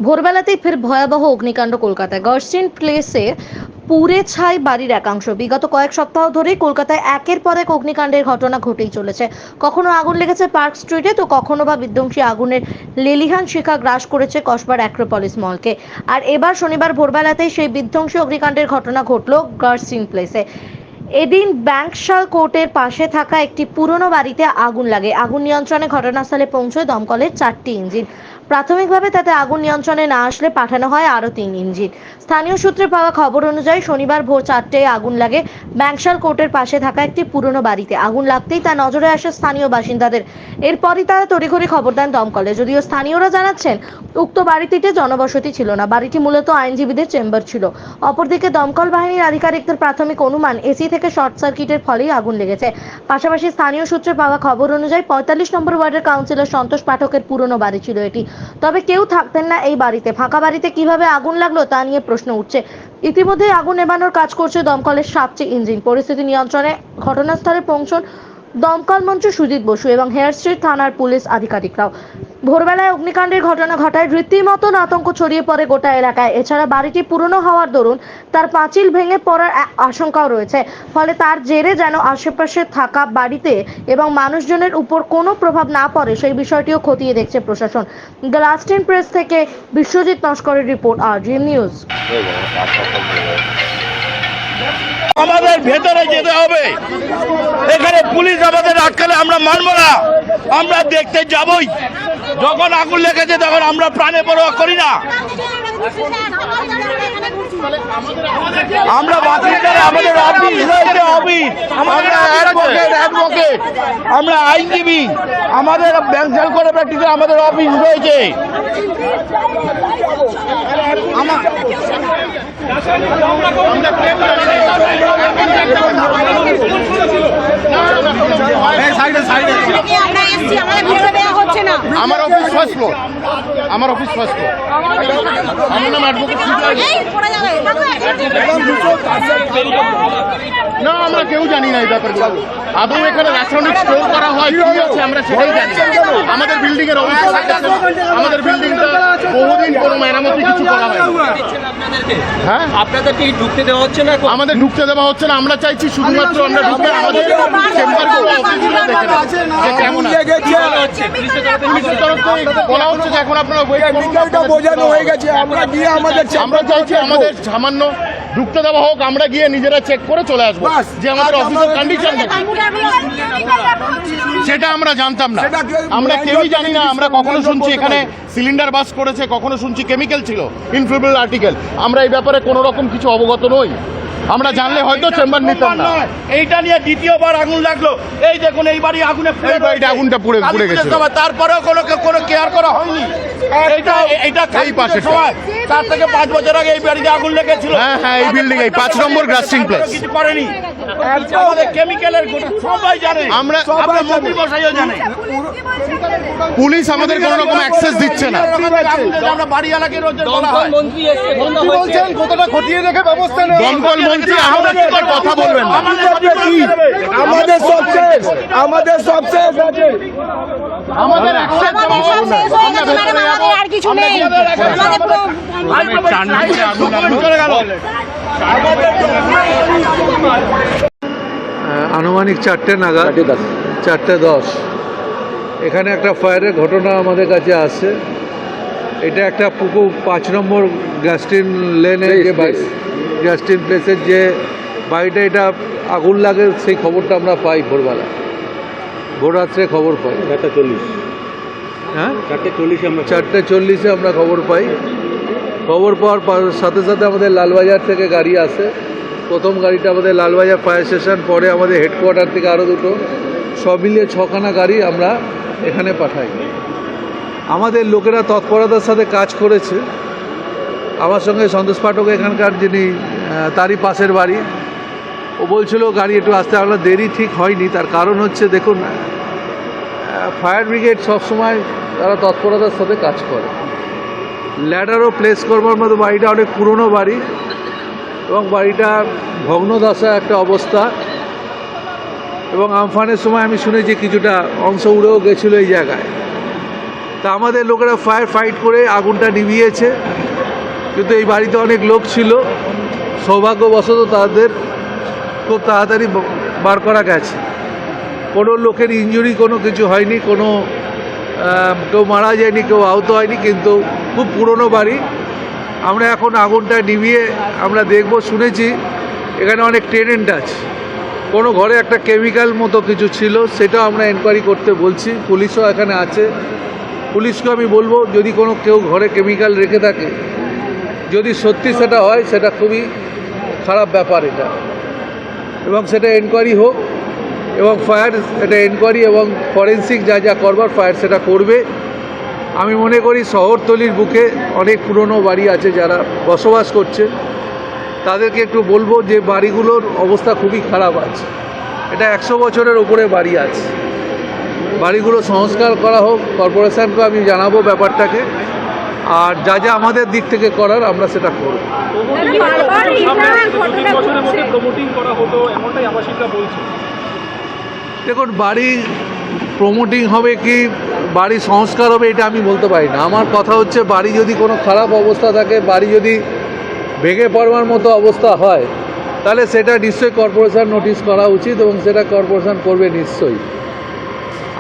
ভোরবেলাতেই ফের ভয়াবহ অগ্নিকাণ্ড কলকাতায় গার্সিন প্লেসে পুড়ে ছাই বাড়ির একাংশ। বিগত কয়েক সপ্তাহ ধরেই কলকাতায় একের পর এক অগ্নিকাণ্ডের ঘটনা ঘটেই চলেছে। কখনো আগুন লেগেছে পার্ক স্ট্রিটে, তো কখনো বা বিধ্বংসী আগুনের লেলিহান শিখা গ্রাস করেছে কসবার অ্যাক্রোপলিস মলকে। আর এবার শনিবার ভোরবেলাতেই সেই বিধ্বংসী অগ্নিকাণ্ডের ঘটনা ঘটল গার্সিন প্লেসে। এদিন ব্যাংকশাল কোর্টের পাশে থাকা একটি পুরনো বাড়িতে আগুন লাগে। আগুন নিয়ন্ত্রণে ঘটনাস্থলে পৌঁছয় দমকলের 4টি ইঞ্জিন। প্রাথমিকভাবে তাতে আগুন নিয়ন্ত্রণে না আসলে পাঠানো হয় আরও 3 ইঞ্জিন। স্থানীয় সূত্রে পাওয়া খবর অনুযায়ী শনিবার ভোর 4টায় আগুন লাগে ব্যাংকশাল কোর্টের পাশে থাকা একটি পুরনো বাড়িতে। আগুন লাগতেই তা নজরে আসে স্থানীয় বাসিন্দাদের। এরপরই তারা তড়িঘড়ি খবর দেন দমকলে। যদিও স্থানীয়রা জানাচ্ছেন উক্ত বাড়িটিতে জনবসতি ছিল না, বাড়িটি মূলত আইনজীবীদের চেম্বার ছিল। অপরদিকে দমকল বাহিনীর আধিকারিকদের প্রাথমিক অনুমান এসি থেকে শর্ট সার্কিটের ফলেই আগুন লেগেছে। পাশাপাশি স্থানীয় সূত্রে পাওয়া খবর অনুযায়ী 45 নম্বর ওয়ার্ডের কাউন্সিলর সন্তোষ পাঠকের পুরনো বাড়ি ছিল এটি। তবে কেউ থাকতেন না এই বাড়িতে। ফাঁকা বাড়িতে কিভাবে আগুন লাগলো তা নিয়ে প্রশ্ন উঠছে। ইতিমধ্যে আগুন নেভানোর কাজ করছে দমকলের 7টি ইঞ্জিন। পরিস্থিতি নিয়ন্ত্রণে ঘটনাস্থলে পৌঁছন দমকল মন্ত্রী সুজিত বসু এবং হেয়ার স্ট্রিট থানার পুলিশ আধিকারিকরাও। ভোরবেলায় অগ্নিকাণ্ডের ঘটনা ঘটায় রীতিমতন আতঙ্ক ছড়িয়ে পড়ে গোটা এলাকায়। এছাড়া বাড়িটি পুরনো হওয়ার দরুন তার পাঁচিল ভেঙে পড়ার আশঙ্কাও রয়েছে। ফলে তার জেরে যেন আশেপাশে থাকা বাড়িতে এবং মানুষজনের উপর কোনো প্রভাব না পড়ে সেই বিষয়টিও খতিয়ে দেখছে প্রশাসন। গার্সিন প্রেস থেকে বিশ্বজিৎ নস্করের রিপোর্ট, RGN নিউজ। আমাদের ভেতরে যেতে হবে, এখানে পুলিশ আমাদের আটকালে আমরা মানব না, আমরা দেখতে যাবই। যখন আগুন লেগেছে তখন আমরা প্রাণে পরোয়া করি না। আমরা বাসিন্দারা, আমাদের অফিস রয়েছে, অফিস, আমরা অ্যাডভোকেট, আমরা আইনজীবী, আমাদের ব্যাংকশাল কোর্টের প্র্যাকটিসে আমাদের অফিস রয়েছে। আমার অফিস ফার্স্ট ফ্লোর, আমার অফিস ফার্স্ট ফ্লোর। আমার নাম অ্যাডভোকেট। না, আমরা কেউ জানি না এই ব্যাপারগুলো। আদৌ এখানে রাসায়নিক স্টোর করা হয় কি আছে আমরা সেটাই জানি। আমাদের বিল্ডিং এর অবস্থা, আমাদের বিল্ডিংটা বহুদিন কোনো মেরামতি কিছু করা হয়। হ্যাঁ, আপনাদেরকে ঢুকতে দেওয়া হচ্ছে না? আমাদের ঢুকতে দেওয়া হচ্ছে না। আমরা চাইছি শুধুমাত্র আমরা ঢুকে আমাদের চেম্বারগুলো, অফিসগুলো দেখে নেব যে কেমন আছে। পুলিশের তরফ থেকে বলা হচ্ছে যে এখন আপনারা বোঝানো হয়ে গেছে। আমরা গিয়ে আমরা চাইছি আমাদের সামান্য ঢুকতে দেওয়া হোক, আমরা গিয়ে নিজেরা চেক করে চলে আসবো যে আমাদের অফিসের কন্ডিশন সেটা আমরা জানতাম না। আমরা কেউই জানি না। আমরা কখনো শুনছি এখানে সিলিন্ডার বাস করেছে, কখনো শুনছি কেমিক্যাল ছিল, ইনফ্লেমেবল আর্টিকেল। আমরা এই ব্যাপারে কোনো রকম কিছু অবগত নই। আমরা জানলে হয়তো চেম্বার নিতাম না। এইটা নিয়ে দ্বিতীয়বার আগুন লাগলো। এই দেখুন, এই বাড়ি আগুনটা পুড়ে গেছে, তারপরেও কোনো কেয়ার করা হয়নি। এইটা এই পাশে 4 থেকে 5 বছর আগে এই বাড়িতে আগুন লেগেছিল। হ্যাঁ, এই বিল্ডিং এই 5 নম্বর গার্সিন প্লেস। কিছু করেনি। আমাদের কেমিক্যালের সবাই জানে, আমরা মন্ত্রী মশাইও জানে। পুলিশ আমাদের কোনো রকম অ্যাক্সেস দিচ্ছে না। আমরা বাড়িওয়ালাকে মন্ত্রী বলছেন কতটা খতিয়ে দেখে ব্যবস্থা নেই। দমকল মন্ত্রী আমাদের কথা বলবেন না। আমাদের সব শেষ, আমাদের সব শেষ আছে। আমাদের আর কিছু নেই। আনুমানিক 4টে নাগাদ, 4:10 এখানে একটা ফায়ারের ঘটনা আমাদের কাছে আসছে। এটা একটা পুকুর 5 নম্বর গার্সিন লেনে যে গার্সিন প্লেসের যে বাড়িটা, এটা আগুন লাগে সেই খবরটা আমরা পাই ভোরবেলা, ভোররাত্রে খবর পাই। 4:40, হ্যাঁ 4:40 আমরা খবর পাই। খবর পাওয়ার সাথে সাথে আমাদের লালবাজার থেকে গাড়ি আসে। প্রথম গাড়িটা আমাদের লালবাজার ফায়ার স্টেশন, পরে আমাদের হেডকোয়ার্টার থেকে আরও 2টো, সব মিলিয়ে 6খানা গাড়ি আমরা এখানে পাঠাই। আমাদের লোকেরা তৎপরতার সাথে কাজ করেছে। আমার সঙ্গে সন্তোষ পাঠক এখানকার, যিনি তারই পাশের বাড়ি, ও বলছিল গাড়ি একটু আসতে। আমরা দেরি ঠিক হয়নি, তার কারণ হচ্ছে দেখুন, ফায়ার ব্রিগেড সবসময় তারা তৎপরতার সাথে কাজ করে। ল্যাডারও প্লেস করবার মতো বাড়িটা অনেক পুরনো বাড়ি এবং বাড়িটা ভগ্নদশা একটা অবস্থা। এবং আমফানের সময় আমি শুনেছি কিছুটা অংশ উড়েও গেছিলো এই জায়গায়। তা আমাদের লোকেরা ফায়ার ফাইট করে আগুনটা নিভিয়েছে, কিন্তু এই বাড়িতে অনেক লোক ছিল, সৌভাগ্যবশত তাদের খুব তাড়াতাড়ি বার করা গেছে। কোনো লোকের ইনজুরি কোনো কিছু হয়নি, কোনো কেউ মারা যায়নি, কেউ আহত হয়নি, কিন্তু খুব পুরনো বাড়ি। আমরা এখন আগুনটা নিভিয়ে আমরা দেখব। শুনেছি এখানে অনেক টেনেন্ট আছে, কোনো ঘরে একটা কেমিক্যাল মতো কিছু ছিল, সেটাও আমরা এনকোয়ারি করতে বলছি। পুলিশও এখানে আছে, পুলিশকে আমি বলবো যদি কোনো কেউ ঘরে কেমিক্যাল রেখে থাকে, যদি সত্যি সেটা হয় সেটা খুবই খারাপ ব্যাপার এটা, এবং সেটা এনকোয়ারি হোক এবং ফায়ার এটা এনকোয়ারি এবং ফরেন্সিক যা যা করবার ফায়ার সেটা করবে। আমি মনে করি শহরতলির বুকে অনেক পুরনো বাড়ি আছে যারা বসবাস করছে, তাদেরকে একটু বলবো যে বাড়িগুলোর অবস্থা খুবই খারাপ আছে। এটা 100 বছরের ওপরে বাড়ি আছে, বাড়িগুলো সংস্কার করা হোক। কর্পোরেশনকে আমি জানাবো ব্যাপারটাকে, আর যা যা আমাদের দিক থেকে করার আমরা সেটা করব। দেখুন, বাড়ি প্রমোটিং হবে কি বাড়ি সংস্কার হবে এটা আমি বলতে পারি না। আমার কথা হচ্ছে বাড়ি যদি কোনো খারাপ অবস্থা থাকে, বাড়ি যদি ভেঙে পড়বার মতো অবস্থা হয়, তাহলে সেটা নিশ্চয়ই কর্পোরেশন নোটিশ করা উচিত এবং সেটা কর্পোরেশন করবে নিশ্চয়ই।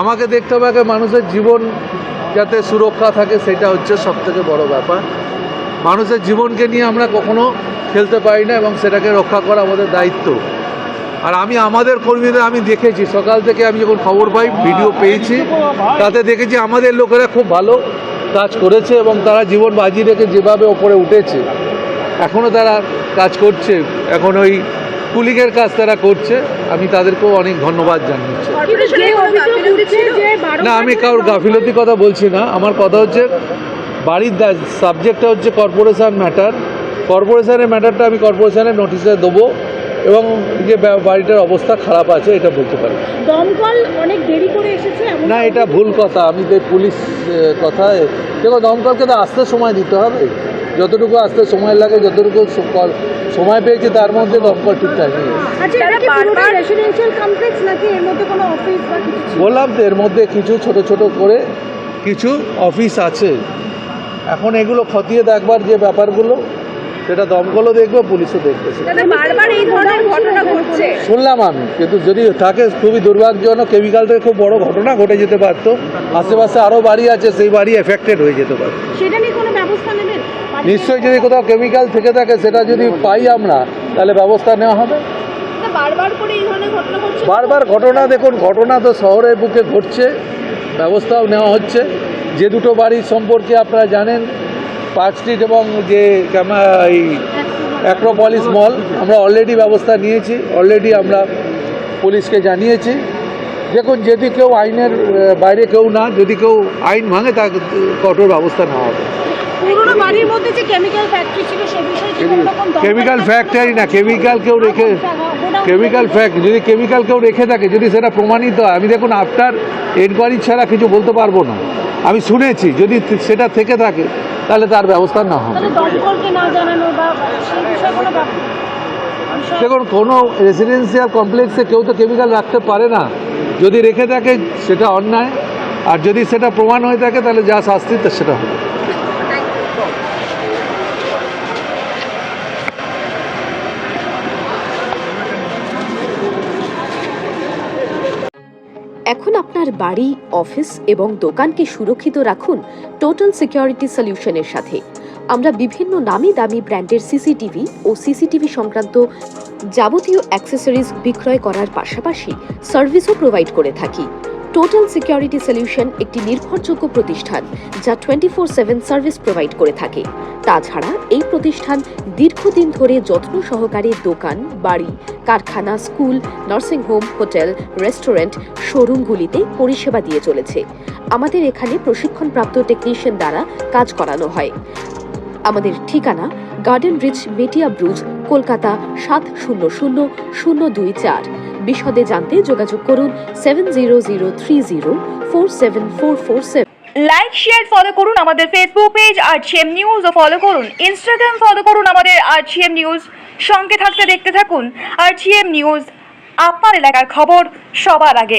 আমাকে দেখতে হবে আগে মানুষের জীবন যাতে সুরক্ষা থাকে, সেটা হচ্ছে সবথেকে বড় ব্যাপার। মানুষের জীবনকে নিয়ে আমরা কখনো খেলতে পারি না এবং সেটাকে রক্ষা করা আমাদের দায়িত্ব। আর আমি আমাদের কর্মীদের আমি দেখেছি, সকাল থেকে আমি যখন খবর পাই, ভিডিও পেয়েছি, তাতে দেখেছি আমাদের লোকেরা খুব ভালো কাজ করেছে এবং তারা জীবন বাজি রেখে যেভাবে ওপরে উঠেছে এখনও তারা কাজ করছে, এখন ওই কুলিংয়ের কাজ তারা করছে। আমি তাদেরকেও অনেক ধন্যবাদ জানাচ্ছি। না, আমি কারোর গাফিলতির কথা বলছি না। আমার কথা হচ্ছে বাড়ির সাবজেক্টটা হচ্ছে কর্পোরেশন ম্যাটার। কর্পোরেশনের ম্যাটারটা আমি কর্পোরেশনের নোটিশে দেবো এবং যে বাড়িটার অবস্থা খারাপ আছে এটা বলতে পারি। দমকল অনেক দেরি করে এসেছে না, এটা ভুল কথা। আমি যে পুলিশ কথায় দেখো, দমকলকে তো আসতে সময় দিতে হবে, যতটুকু আসতে সময় লাগে, যতটুকু সময় পেয়েছি তার মধ্যে দমকল ঠিকঠাক নেই। আচ্ছা, এটা কি পুরোটা রেসিডেন্সিয়াল কমপ্লেক্স নাকি এর মধ্যে কোনো অফিস বা কিছু? বললাম তো, এর মধ্যে কিছু ছোট ছোট করে কিছু অফিস আছে। এখন এগুলো খতিয়ে দেখবার যে ব্যাপারগুলো, সেটা দমকলও দেখবে, পুলিশও দেখবে। বারবার এই ধরনের ঘটনা ঘটছে শুনলাম আমি, কিন্তু যদি থাকে খুবই দুর্ভাগ্যজনক। কেমিক্যাল থেকে খুব বড় ঘটনা ঘটে যেতে পারতো, আশেপাশে আরও বাড়ি আছে, সেই বাড়ি এফেক্টেড হয়ে যেতে পারত। সেটা নিয়ে কোনো ব্যবস্থা নেবেন? নিশ্চয়ই, যদি কোথাও কেমিক্যাল থেকে থাকে সেটা যদি পাই আমরা, তাহলে ব্যবস্থা নেওয়া হবে। বারবার করে এই ধরনের ঘটনা ঘটছে। বারবার ঘটনা, দেখুন ঘটনা তো শহরের বুকে ঘটছে, ব্যবস্থাও নেওয়া হচ্ছে। যে দুটো বাড়ির সম্পর্কে আপনারা জানেন, পার্ক স্ট্রিট এবং যে এই অ্যাক্রোপলিস মল, আমরা অলরেডি ব্যবস্থা নিয়েছি, অলরেডি আমরা পুলিশকে জানিয়েছি। দেখুন, যদি কেউ আইনের বাইরে কেউ না, যদি কেউ আইন ভাঙে তার কঠোর ব্যবস্থা নেওয়া হবে। পুরোনো বাড়ির মধ্যে যে কেমিক্যাল ফ্যাক্টরি ছিল সে বিষয়ে কি কোনো রকম কেমিক্যাল ফ্যাক্টরি না, কেমিক্যাল কেউ রেখে, কেমিক্যাল ফ্যাক্টরি যদি কেমিক্যাল কেউ রেখে থাকে, যদি সেটা প্রমাণিত হয়, আমি দেখুন আফটার এনকোয়ারি ছাড়া কিছু বলতে পারবো না। আমি শুনেছি যদি সেটা থেকে থাকে তাহলে তার ব্যবস্থা না হবে। দমকলকে না জানানো বা সেই বিষয়ে কোনো দেখুন, কোনো রেসিডেন্সিয়াল কমপ্লেক্সে কেউ তো কেমিক্যাল রাখতে পারে না। যদি রেখে থাকে সেটা অন্যায়, আর যদি সেটা প্রমাণ হয়ে থাকে তাহলে যা শাস্তি সেটা হবে। এখন আপনার বাড়ি, অফিস এবং দোকানকে সুরক্ষিত রাখুন টোটাল সিকিউরিটি সলিউশনের সাথে। আমরা বিভিন্ন নামি দামি ব্র্যান্ডের সিসিটিভি ও সিসিটিভি সংক্রান্ত যাবতীয় অ্যাক্সেসরিজ বিক্রয় করার পাশাপাশি সার্ভিসও প্রোভাইড করে থাকি। টোটাল সিকিউরিটি সলিউশন একটি নির্ভরযোগ্য প্রতিষ্ঠান যা 24/7 সার্ভিস প্রোভাইড করে থাকে। তাছাড়া এই প্রতিষ্ঠান দীর্ঘদিন ধরে যত্ন সহকারে দোকান, বাড়ি, কারখানা, স্কুল, নার্সিংহোম, হোটেল, রেস্টুরেন্ট, শোরুমগুলিতে পরিষেবা দিয়ে চলেছে। আমাদের এখানে প্রশিক্ষণপ্রাপ্ত টেকনিশিয়ান দ্বারা কাজ করানো হয়। আমাদের ঠিকানা গার্ডেন রিচ, মেটিয়া ব্রুজ, কলকাতা 700024। বিশদে জানতে যোগাযোগ করুন 7003047447। লাইক, শেয়ার, ফলো করুন আমাদের ফেসবুক পেজ RGM নিউজ ও ফলো করুন ইনস্টাগ্রাম, ফলো করুন আমাদের RGM নিউজ। সঙ্গে থাকতে দেখতে থাকুন RGM নিউজ। আপনার এলাকার খবর সবার আগে।